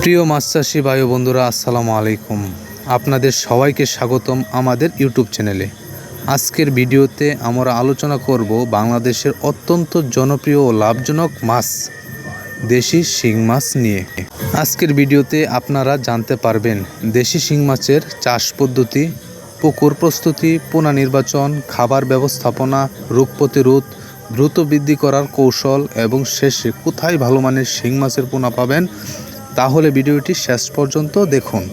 প্রিয় মাছ চাষি ভাই বন্ধুরা, আসসালামু আলাইকুম। আপনাদের সবাইকে স্বাগতম আমাদের ইউটিউব চ্যানেলে। আজকের ভিডিওতে আমরা আলোচনা করব বাংলাদেশের অত্যন্ত জনপ্রিয় ও লাভজনক মাছ দেশি শিং মাছ নিয়ে। আজকের ভিডিওতে আপনারা জানতে পারবেন দেশি শিং মাছের চাষ পদ্ধতি, পুকুর প্রস্তুতি, পোনা নির্বাচন, খাবার ব্যবস্থাপনা, রোগ প্রতিরোধ, দ্রুত বৃদ্ধি করার কৌশল এবং শেষে কোথায় ভালো মানের শিং মাছের পোনা পাবেন। তাহলে ভিডিওটি শেষ পর্যন্ত দেখুন।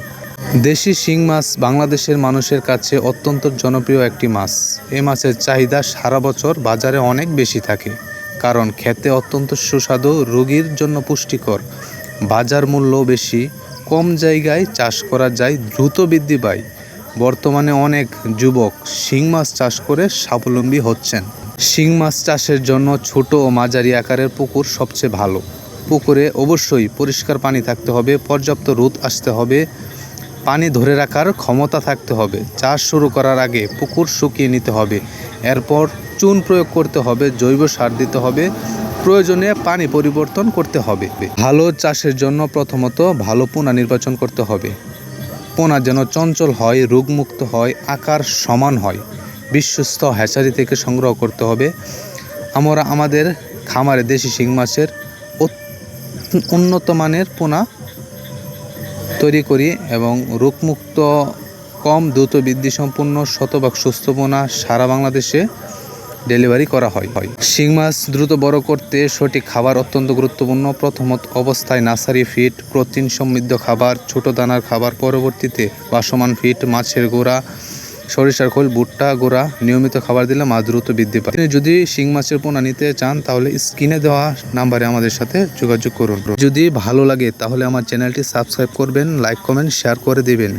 দেশি শিং মাছ বাংলাদেশের মানুষের কাছে অত্যন্ত জনপ্রিয় একটি মাছ। এই মাছের চাহিদা সারা বছর বাজারে অনেক বেশি থাকে, কারণ খেতে অত্যন্ত সুস্বাদু, রোগীর জন্য পুষ্টিকর, বাজার মূল্য বেশি, কম জায়গায় চাষ করা যায়, দ্রুত বৃদ্ধি পায়। বর্তমানে অনেক যুবক শিং মাছ চাষ করে স্বাবলম্বী হচ্ছেন। শিং মাছ চাষের জন্য ছোট ও মাঝারি আকারের পুকুর সবচেয়ে ভালো। পুকুরে অবশ্যই পরিষ্কার পানি থাকতে হবে, পর্যাপ্ত রোদ আসতে হবে, পানি ধরে রাখার ক্ষমতা থাকতে হবে। চাষ শুরু করার আগে পুকুর শুকিয়ে নিতে হবে, এরপর চুন প্রয়োগ করতে হবে, জৈব সার দিতে হবে, প্রয়োজনে পানি পরিবর্তন করতে হবে। ভালো চাষের জন্য প্রথমত ভালো পোনা নির্বাচন করতে হবে। পোনা যেন চঞ্চল হয়, রোগমুক্ত হয়, আকার সমান হয়, বিশ্বস্ত হ্যাচারি থেকে সংগ্রহ করতে হবে। আমরা আমাদের খামারে দেশি শিং মাছের উন্নত মানের পোনা তৈরি করি এবং রোগমুক্ত, কম দ্রুত বৃদ্ধি সম্পন্ন, শতভাগ সুস্থ পোনা সারা বাংলাদেশে ডেলিভারি করা হয়। শিং মাছ দ্রুত বড় করতে সঠিক খাবার অত্যন্ত গুরুত্বপূর্ণ। প্রথমত অবস্থায় নার্সারি ফিড, প্রোটিন সমৃদ্ধ খাবার, ছোট দানার খাবার, পরবর্তীতে বাসমান ফিড, মাছের গোড়া, সরিষার খোল, ভুট্টা গোড়া নিয়মিত খাবার দিলে মাছ দ্রুত বৃদ্ধি পায়। যদি শিং মাছের পোনা নিতে চান তাহলে স্ক্রিনে দেওয়া নাম্বারে আমাদের সাথে যোগাযোগ করুন। যদি ভালো লাগে তাহলে আমার চ্যানেলটি সাবস্ক্রাইব করবেন, লাইক কমেন্ট শেয়ার করে দেবেন।